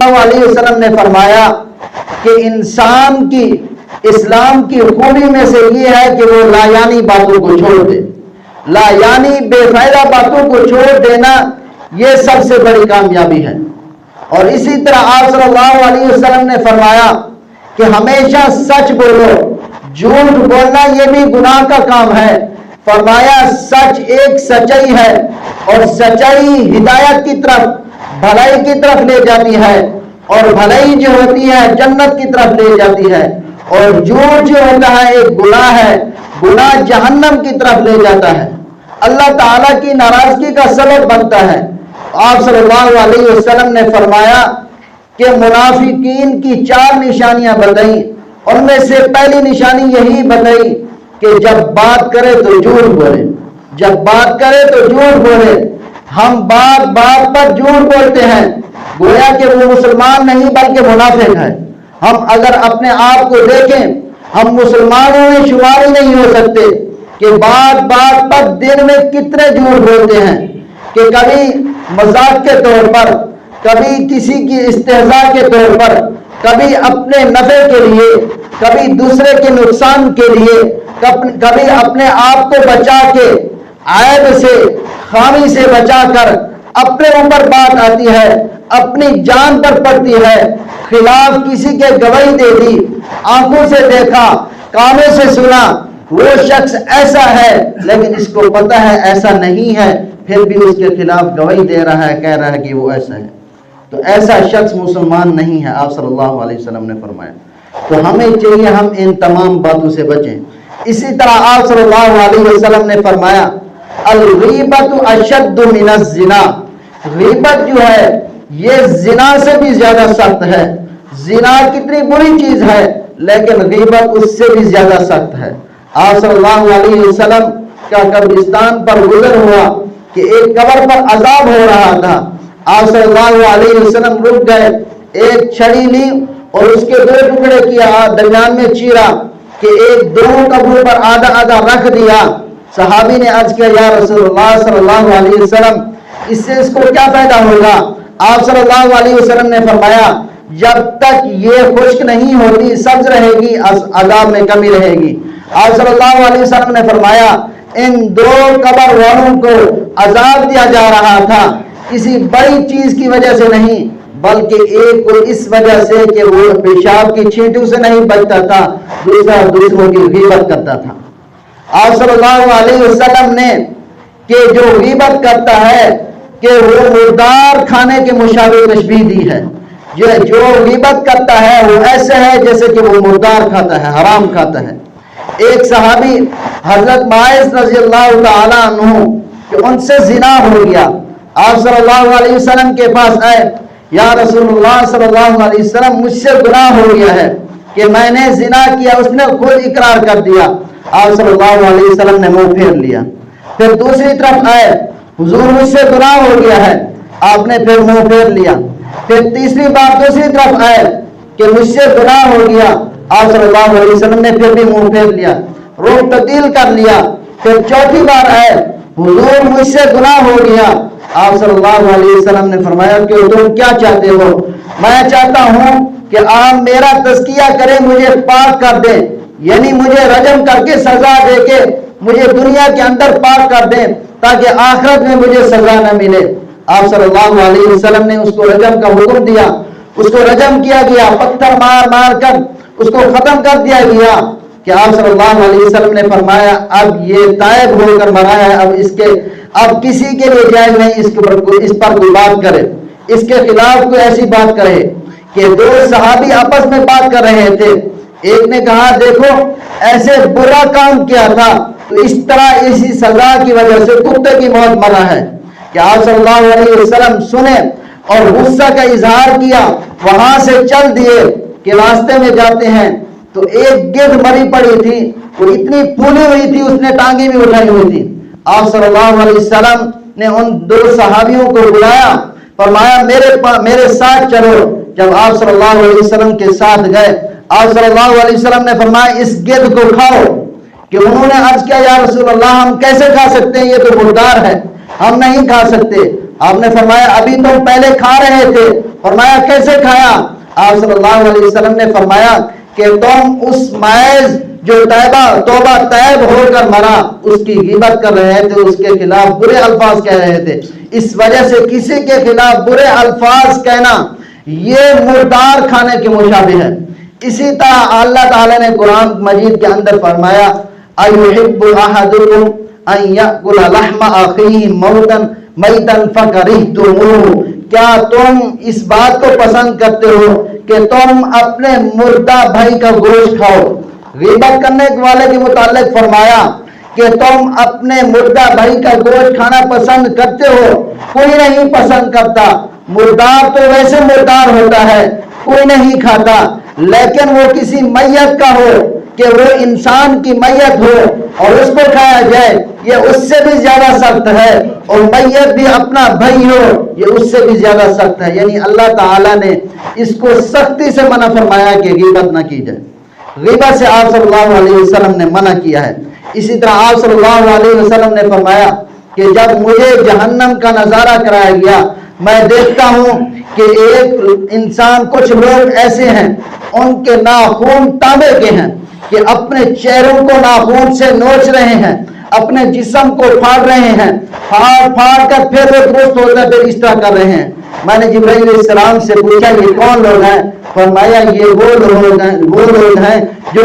اللہ علیہ وسلم نے فرمایا کہ انسان کی اسلام کی خوبی میں سے یہ ہے کہ وہ لایانی باتوں کو چھوڑ دے. لایانی بے فائدہ باتوں کو چھوڑ دینا یہ سب سے بڑی کامیابی ہے. اور اسی طرح آپ صلی اللہ علیہ وسلم نے فرمایا کہ ہمیشہ سچ بولو. جھوٹ بولنا یہ بھی گناہ کا کام ہے. فرمایا سچ ایک سچائی ہے اور سچائی ہدایت کی طرف بھلائی کی طرف لے جاتی ہے اور بھلائی جو ہوتی ہے جنت کی طرف لے جاتی ہے. اور جھوٹ جو ہوتا ہے ایک گناہ ہے, گناہ جہنم کی طرف لے جاتا ہے, اللہ تعالیٰ کی ناراضگی کا سبب بنتا ہے. آپ صلی اللہ علیہ وسلم نے فرمایا کہ منافقین کی 4 نشانیاں بتائیں. ان میں سے پہلی نشانی یہی بتائی کہ جب بات کرے تو جھوٹ بولے. جب بات کرے تو جھوٹ بولے. ہم بات بات پر جھوٹ بولتے ہیں, گویا کہ وہ مسلمان نہیں بلکہ منافق ہے. ہم اگر اپنے آپ کو دیکھیں, ہم مسلمانوں میں شمار ہی نہیں ہو سکتے کہ بات بات پر دن میں کتنے جھوٹ بولتے ہیں. کہ کبھی مذاق کے طور پر, کبھی کسی کی استہزاء کے طور پر, کبھی اپنے نفع کے لیے, کبھی دوسرے کے نقصان کے لیے, کبھی اپنے آپ کو بچا کے عیب سے, خامی سے بچا کر اپنے اوپر بات آتی ہے, اپنی جان پر پڑتی ہے, خلاف کسی کے گواہی دے دی, آنکھوں سے دیکھا, کانوں سے سنا, وہ شخص ایسا ہے لیکن اس کو پتہ ہے ایسا نہیں ہے, پھر بھی اس کے خلاف گواہی دے رہا ہے, کہہ رہا ہے کہ وہ ایسا ہے. تو ایسا شخص مسلمان نہیں ہے, آپ صلی اللہ علیہ وسلم نے فرمایا. تو ہمیں چاہیے ہم ان تمام باتوں سے بچیں. اسی طرح آپ صلی اللہ علیہ وسلم نے فرمایا الغیبت اشد من الزنا. غیبت جو ہے یہ زنا سے بھی زیادہ سخت ہے. زنا کتنی بری چیز ہے لیکن غیبت اس سے بھی زیادہ سخت ہے. آپ صلی اللہ علیہ وسلم کا قبرستان پر گزر ہوا کہ ایک قبر پر عذاب ہو رہا تھا. آپ صلی اللہ علیہ وسلم رک گئے, ایک چھڑی لی اور اس کے 2 ٹکڑے کیا, درمیان میں چیرا کہ ایک دونوں قبروں پر آدھا آدھا رکھ دیا. صحابی نے عرض کیا یا رسول اللہ صلی اللہ علیہ وسلم اس سے اس کو کیا فائدہ ہوگا؟ آپ صلی اللہ علیہ وسلم نے فرمایا جب تک یہ خشک نہیں ہوتی سبز رہے گی, عذاب میں کمی رہے گی. آپ صلی اللہ علیہ وسلم نے فرمایا ان 2 قبر والوں کو عذاب دیا جا رہا تھا کسی بڑی چیز کی وجہ سے نہیں, بلکہ ایک کو اس وجہ سے کہ وہ پیشاب کی چھینٹوں سے نہیں بچتا تھا, دوسرا دوسروں کی غیبت کرتا تھا. آپ صلی اللہ علیہ وسلم نے کہ جو غیبت کرتا ہے کہ وہ مردار کھانے کے مشابہ تشبیہ دی ہے. جو غیبت کرتا ہے وہ ایسے ہے جیسے کہ وہ مردار کھاتا ہے, حرام کھاتا ہے. ایک صحابی حضرت معاذ رضی اللہ تعالی عنہ کہ ان سے زنا ہو گیا. آپ صلی اللہ علیہ وسلم کے پاس آئے, یا رسول اللہ صلی اللہ علیہ وسلم مجھ سے گناہ ہو گیا ہے کہ میں نے زنا کیا. اس نے خود اقرار کر دیا. آپ صلی اللہ علیہ وسلم نے منہ پھیر لیا. پھر دوسری طرف آئے, حضور مجھ سے گناہ ہو گیا ہے. آپ نے پھر منہ پھیر لیا. پھر تیسری بار دوسری طرف آئے کہ مجھ سے گناہ ہو گیا. آپ صلی اللہ علیہ وسلم نے پھر بھی منہ پھیر لیا, رخ تبدیل کر لیا. پھر چوتھی بار آئے, حضور مجھ سے گناہ ہو گیا. آپ صلی اللہ علیہ وسلم نے فرمایا کہ تم کیا چاہتے ہو؟ میں چاہتا ہوں کہ آپ میرا تزکیہ کریں, مجھے پاک کر دیں, یعنی مجھے رجم کر کے سزا دے کے مجھے دنیا کے اندر پاک کر دیں تاکہ آخرت میں مجھے سزا نہ ملے. آپ صلی اللہ علیہ وسلم نے اس کو رجم کا حکم دیا. اس کو رجم کیا گیا, پتھر مار مار کر اس کو ختم کر دیا گیا. کہ آپ صلی اللہ علیہ وسلم نے فرمایا اب یہ تائب ہو کر مرا ہے, اب کسی کے لیے جائز نہیں اس پر کوئی بات کرے, اس کے خلاف کوئی ایسی بات کرے. کہ 2 صحابی آپس میں بات کر رہے تھے. ایک نے کہا دیکھو ایسے برا کام کیا تھا تو اس طرح اسی سزا کی وجہ سے کتے کی موت مرا ہے. کہ آپ صلی اللہ علیہ وسلم سنے اور غصہ کا اظہار کیا, وہاں سے چل دیے کہ راستے میں جاتے ہیں تو ایک گدھ مری پڑی تھی, وہ اتنی پھولی ہوئی تھی اس نے ٹانگیں بھی اٹھائی ہوئی تھی. آپ صلی اللہ علیہ وسلم نے ان 2 صحابیوں کو بلایا, فرمایا میرے ساتھ چلو. جب آپ صلی اللہ علیہ وسلم کے ساتھ گئے, آپ صلی اللہ علیہ وسلم نے فرمایا اس گدھ کو کھاؤ. کہ انہوں نے عرض کیا یا رسول اللہ ہم کیسے کھا سکتے ہیں, یہ تو مردار ہے, ہم نہیں کھا سکتے. آپ نے فرمایا ابھی تم پہلے کھا رہے تھے فرمایا کیسے کھایا؟ آپ صلی اللہ علیہ وسلم نے فرمایا کہ تم اس مائز جو توبہ طیب ہو کر مرا اس کی غیبت کر رہے تھے، اس کے خلاف برے الفاظ کہہ رہے تھے. اس وجہ سے کسی کے خلاف برے الفاظ کہنا یہ مردار کھانے کے مشابہ ہے. اسی طرح اللہ تعالیٰ نے قرآن مجید کے اندر فرمایا اَيُحِبُّ أَحَدُكُمْ أَن يَأْكُلَ لَحْمَ أَخِيهِ مَيْتًا فَكَرِهْتُمُوهُ، کیا تم اس بات کو پسند کرتے ہو کہ تم اپنے مردہ بھائی کا گوشت کھاؤ؟ غیبت کرنے والے کے متعلق فرمایا کہ تم اپنے مردہ بھائی کا گوشت کھانا پسند کرتے ہو؟ کوئی نہیں پسند کرتا. مردار تو ویسے مردار ہوتا ہے، کوئی نہیں کھاتا، لیکن وہ کسی میت کا ہو کہ وہ انسان کی میت ہو اور اس کو کھایا جائے یہ اس سے بھی زیادہ سخت ہے، اور میت بھی اپنا بھائی ہو یہ اس سے بھی زیادہ سخت ہے. یعنی اللہ تعالیٰ نے اس کو سختی سے منع فرمایا کہ غیبت نہ کی جائے. غیبت سے آپ صلی اللہ علیہ وسلم نے منع کیا ہے. اسی طرح آپ صلی اللہ علیہ وسلم نے فرمایا کہ جب مجھے جہنم کا نظارہ کرایا گیا میں دیکھتا ہوں کہ ایک انسان، کچھ لوگ ایسے ہیں ان کے ناخون تانبے کے ہیں کہ اپنے چہروں کو ناخون سے نوچ رہے ہیں، اپنے جسم کو پھاڑ رہے ہیں، پھاڑ کر پھر وہ درست ہوتا ہے پھر اس طرح کر رہے ہیں. میں نے جبرائیل علیہ السلام سے پوچھا یہ کون لوگ ہیں؟ فرمایا یہ وہ لوگ ہیں جو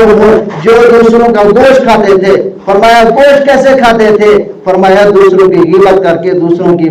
دوسروں کا گوشت کھاتے تھے. فرمایا گوشت کیسے کھاتے تھے؟ فرمایا دوسروں کی غیبت کر کے، دوسروں کی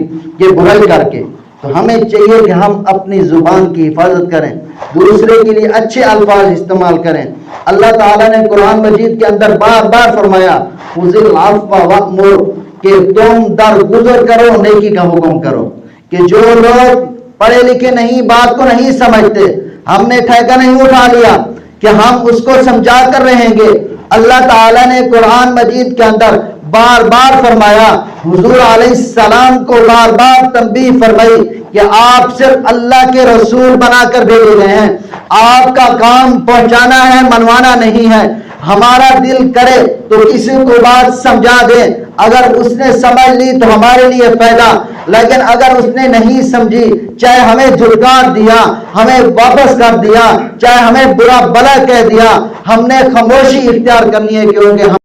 برائی کر کے. تو ہمیں چاہیے کہ ہم اپنی زبان کی حفاظت کریں، دوسرے کے لیے اچھے الفاظ استعمال کریں. اللہ تعالیٰ نے قرآن مجید کے اندر بار بار فرمایا خُذِ الْعَفْوَ وَأْمُرْ کہ تم درگزر کرو، نیکی کا حکم کرو. کہ جو لوگ پڑھے لکھے نہیں، بات کو نہیں سمجھتے، ہم نے ٹھیکہ نہیں اٹھا لیا کہ ہم اس کو سمجھا کر رہیں گے. اللہ تعالیٰ نے قرآن مجید کے اندر بار بار فرمایا، حضور علیہ السلام کو بار بار تنبیہ فرمائی کہ آپ صرف اللہ کے رسول بنا کر بھیجے گئے ہیں، آپ کا کام پہنچانا ہے، منوانا نہیں ہے. ہمارا دل کرے تو کسی کو بات سمجھا دیں، اگر اس نے سمجھ لی تو ہمارے لیے فائدہ، لیکن اگر اس نے نہیں سمجھی، چاہے ہمیں جھٹکار دیا، ہمیں واپس کر دیا، چاہے ہمیں برا بلا کہہ دیا، ہم نے خاموشی اختیار کرنی ہے، کیونکہ